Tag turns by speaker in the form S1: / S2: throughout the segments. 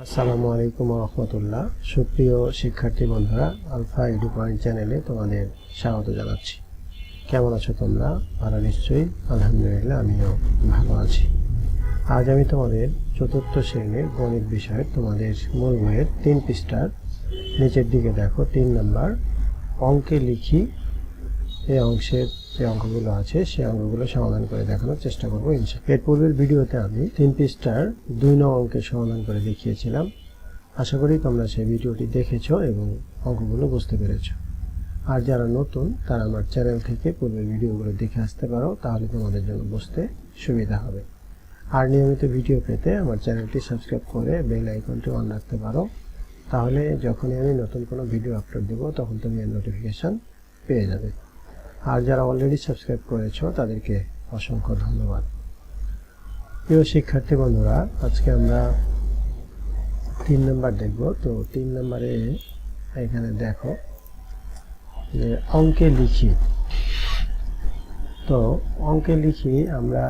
S1: আসসালামু আলাইকুম ওয়া রাহমাতুল্লাহ। সুপ্রিয় শিক্ষার্থী বন্ধুরা, আলফা এডু পয়েন্ট চ্যানেলে তোমাদের স্বাগত জানাচ্ছি। কেমন আছো তোমরা? ভালো নিশ্চয়ই। আলহামদুলিল্লাহ, আমিও ভালো আছি। আজ আমি তোমাদের চতুর্থ শ্রেণীর গণিত বিষয়ের তোমাদের মূল বইয়ের 3 পৃষ্ঠার নিচের দিকে দেখো 3 নাম্বার অঙ্কে লিখি এই অংশের যে অঙ্কগুলো আছে সেই অঙ্কগুলো সমাধান করে দেখানোর চেষ্টা করবো ইনশাআল্লাহ। এর পূর্বের ভিডিওতে আমি 3 পৃষ্ঠার 2 নং অঙ্কের সমাধান করে দেখিয়েছিলাম। আশা করি তোমরা সেই ভিডিওটি দেখেছো এবং অঙ্কগুলো বুঝতে পেরেছো। আর যারা নতুন তারা আমার চ্যানেল থেকে পূর্বের ভিডিওগুলো দেখে আসতে পারো, তাহলে তোমাদের জন্য বুঝতে সুবিধা হবে। আর নিয়মিত ভিডিও পেতে আমার চ্যানেলটি সাবস্ক্রাইব করে বেল আইকনটি অন রাখতে পারো, তাহলে যখনই আমি নতুন কোনো ভিডিও আপলোড দেব তখন তুমি এর নোটিফিকেশন পেয়ে যাবে। আর যারা অলরেডি সাবস্ক্রাইব করেছো তাদেরকে অসংখ্য ধন্যবাদ। প্রিয় শিক্ষার্থী বন্ধুরা, আজকে আমরা 3 নাম্বার দেখব। তো 3 নাম্বারে এখানে দেখো যে অঙ্কে লিখি। তো অঙ্কে লিখি আমরা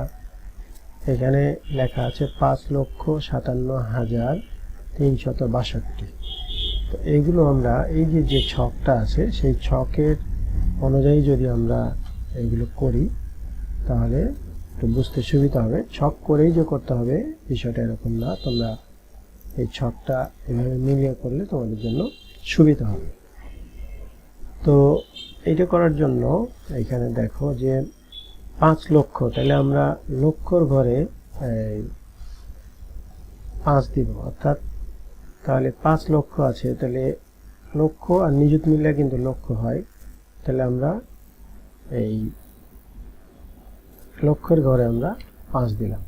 S1: এখানে লেখা আছে 5,57,362। তো এইগুলো আমরা এই যে ছকটা আছে সেই ছকের অনুযায়ী যদি আমরা এগুলো করি তাহলে একটু বুঝতে সুবিধা হবে। ছক করেই যে করতে হবে বিষয়টা এরকম না, তোমরা এই ছকটা এভাবে মিলিয়ে করলে তোমাদের জন্য সুবিধা হবে। তো এইটা করার জন্য এখানে দেখো যে 5 লক্ষ, তাহলে আমরা লক্ষর ঘরে 5 দিব, অর্থাৎ তাহলে 5 লক্ষ আছে, তাহলে লক্ষ আর নিযুত মিললে কিন্তু লক্ষ হয়। তাহলে আমরা এই লক্ষের ঘরে আমরা 5 দিলাম।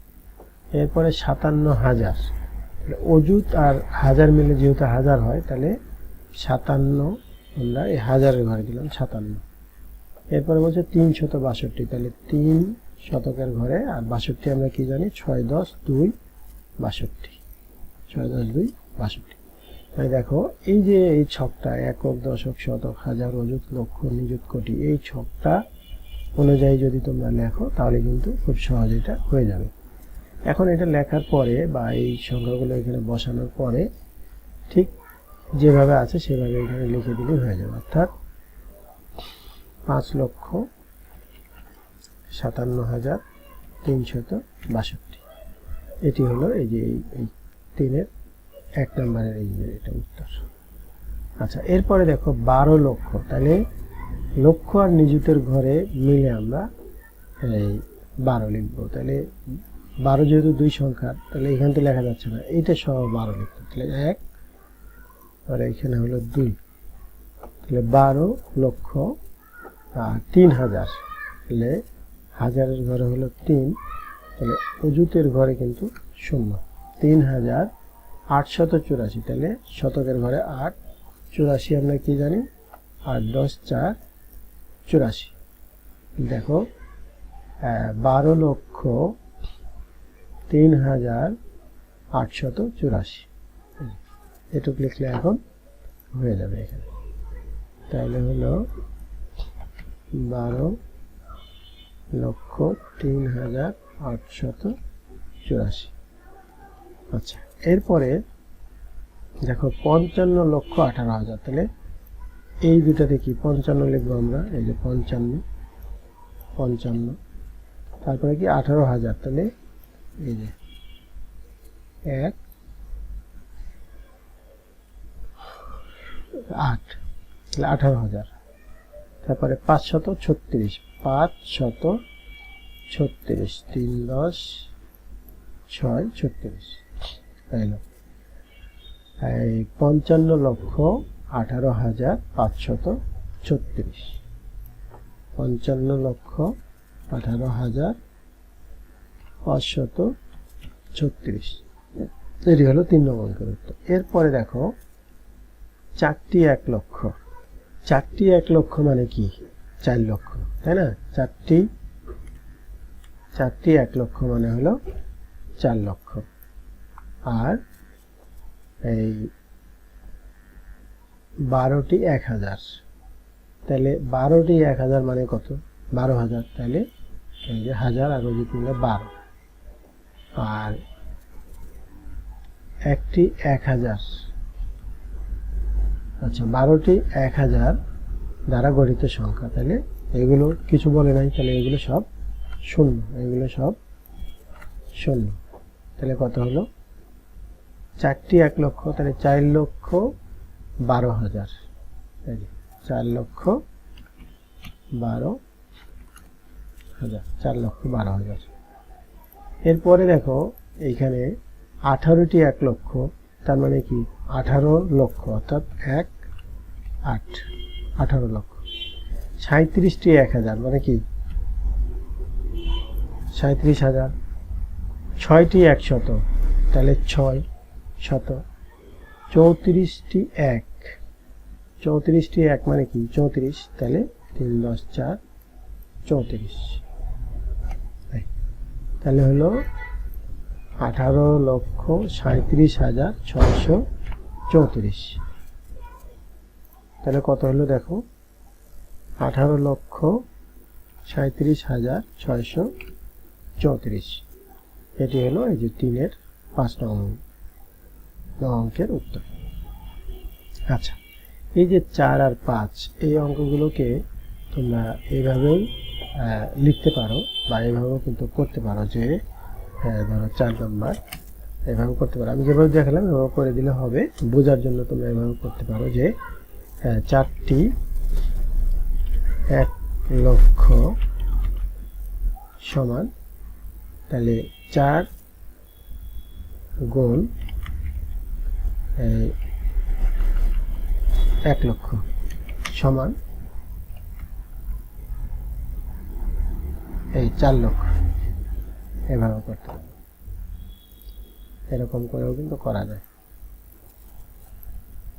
S1: এরপরে 57,000, অযুত আর হাজার মিলে যেহেতু হাজার হয় তাহলে 57 আমরা এই হাজারের ঘরে দিলাম 57। এরপরে বলছে 362, তাহলে 3 শতকের ঘরে, আর 62 আমরা কি জানি 6 10 2 62, 6 10 2 62। তাই দেখো এই যে এই ছকটা একক দশক শতক হাজার অযুত লক্ষ নিযুত কোটি, এই ছকটা অনুযায়ী যদি তোমরা লেখো তাহলে কিন্তু খুব সহজে এটা হয়ে যাবে। এখন এটা লেখার পরে বা এই সংখ্যাগুলো এখানে বসানোর পরে ঠিক যেভাবে আছে সেভাবে এখানে লিখে দিলে হয়ে যাবে, অর্থাৎ 5,57,362। এটি হলো এই যে এই 3-এর 1 নম্বরের এই যে এটা উত্তর। আচ্ছা, এরপরে দেখো 12 লক্ষ, তাহলে লক্ষ আর নিযুতের ঘরে মিলে আমরা এই 12 লিখবো। তাহলে 12 যেহেতু 2 সংখ্যা, তাহলে এখান থেকে লেখা যাচ্ছে না, এইটা সহ 12 লিখবো। তাহলে 1 আর এখানে হলো 2, তাহলে 12 লক্ষ আর 3,000, তাহলে হাজারের ঘরে হলো 3, তাহলে অযুতের ঘরে কিন্তু 0, 3,884, তাহলে শতকের ঘরে 8, 84 আমরা কি জানি 8 10 4 84। দেখো 12 লক্ষ 3,884, এটুকু লিখলে এখন হয়ে যাবে এখানে। তাহলে হলো 12 লক্ষ 3,884। আচ্ছা, এরপরে দেখো 55 লক্ষ 18,000, তাহলে এই দুটাতে কি 55 লিখবো আমরা, এই যে 55, তারপরে কি 18,000, তাহলে এই যে 1 8, তাহলে 18,000। তারপরে 536, 536, 3 10 6 36, তাইলো এই 55 লক্ষ 18,536, 55 লক্ষ 18,536, এটি হলো 3 নম্বর অঙ্কের উত্তর। এরপরে দেখো 4টি 1 লক্ষ, 4টি 1 লক্ষ মানে কি 4 লক্ষ, তাই না? 4টি 1 লক্ষ মানে হলো 4 লক্ষ। আর এই 12টি 1,000, তাহলে 12টি 1,000 মানে কত 12,000, তাহলে এই যে হাজার আর অযুত মিলে 12, আর একটি 1000, আচ্ছা 12টি 1000 দ্বারা গঠিত সংখ্যা, তাহলে এগুলো কিছু বলে নাই, তাহলে এগুলো সব শূন্য, এগুলো সব শূন্য। তাহলে কত হলো? 4টি 1 লক্ষ, তাহলে 4,12,000, 4,12,000, 4,12,000। এরপরে দেখো এইখানে 18টি 1 লক্ষ, তার মানে কি 18 লক্ষ, অর্থাৎ 1 8, 18 লক্ষ। 37টি 1000 মানে কি 37,000। 6টি 100, তাহলে 6 শত। 34টি 1, 34টি 1 মানে কি 34, তাহলে 3 10 4 34, তাহলে হলো 18,37,634। তাহলে কত হলো দেখো, 18,37,634। এটি হলো এই যে 3-এর 5 নং অঙ্কের উত্তর। আচ্ছা, এই যে 4 আর 5 এই অঙ্কগুলোকে তোমরা এইভাবেও লিখতে পারো বা এইভাবেও কিন্তু করতে পারো, যে ধরো 4 নম্বর এভাবে করতে পারো। আমি যেভাবে দেখালাম এভাবে করে দিলে হবে। বোঝার জন্য তোমরা এভাবে করতে পারো যে 4টি 1 লক্ষ সমান, তাহলে 4 গুণ 1 লক্ষ সমান এই 4 লক্ষ, এভাবে করতে হবে। এরকম করেও কিন্তু করা যায়,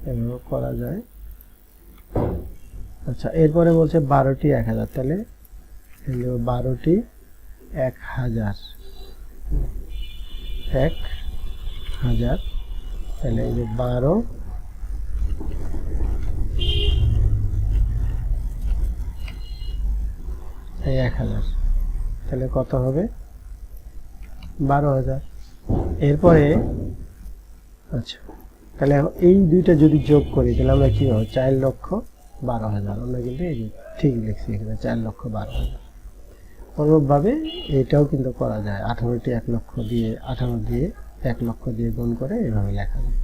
S1: এভাবে করা যায়। আচ্ছা, এরপরে বলছে 12টি 1000, তাহলে 12টি 1000, 1000, তাহলে এই যে 12 এই 1000, তাহলে কত হবে 12,000। এরপরে আচ্ছা, তাহলে এই দুইটা যদি যোগ করি তাহলে আমরা কি হবে 4,12,000। আমরা কিন্তু এই যে ঠিক লিখছি এখানে 4,12,000। অনুরূপভাবে এটাও কিন্তু করা যায়, 18টি 1 লক্ষ দিয়ে 18 দিয়ে 1 লক্ষ দিয়ে গুণ করে এভাবে লেখা যায়।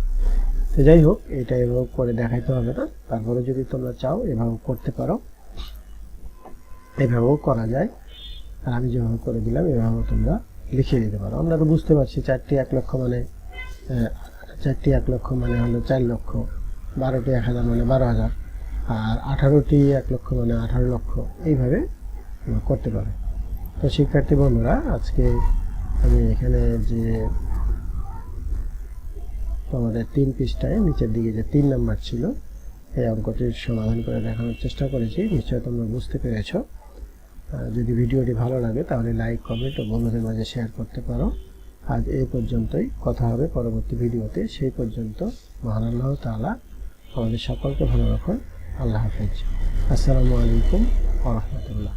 S1: তো যাই হোক, এটা এভাবে করে দেখাইতে হবে না, তারপরে যদি তোমরা চাও এভাবে করতে পারো, এভাবেও করা যায়। আর আমি যেভাবে করে দিলাম এভাবে তোমরা লিখে দিতে পারো। আমরা তো বুঝতে পারছি 4টি 1 লক্ষ মানে 4টি 1 লক্ষ মানে হলো 4 লক্ষ, 12টি 1000 মানে 12,000, আর 18টি 1 লক্ষ মানে 18 লক্ষ, এইভাবে করতে পারে। তো শিক্ষার্থী বন্ধুরা, আজকে আমি এখানে যে তোমাদের 3 পৃষ্ঠায় নিচের দিকে যে 3 নাম্বার ছিল এই অঙ্কটির সমাধান করে দেখানোর চেষ্টা করেছি। নিশ্চয়ই তোমরা বুঝতে পেরেছ। যদি ভিডিওটি ভালো লাগে তাহলে লাইক, কমেন্ট ও বন্ধুদের মাঝে শেয়ার করতে পারো। আজ এই পর্যন্তই, কথা হবে পরবর্তী ভিডিওতে। সেই পর্যন্ত মহান আল্লাহ তাআলা আমাদের সকলকে ভালো রাখুন। আল্লাহ হাফেজ। আসসালামু আলাইকুম ওয়া রাহমাতুল্লাহ।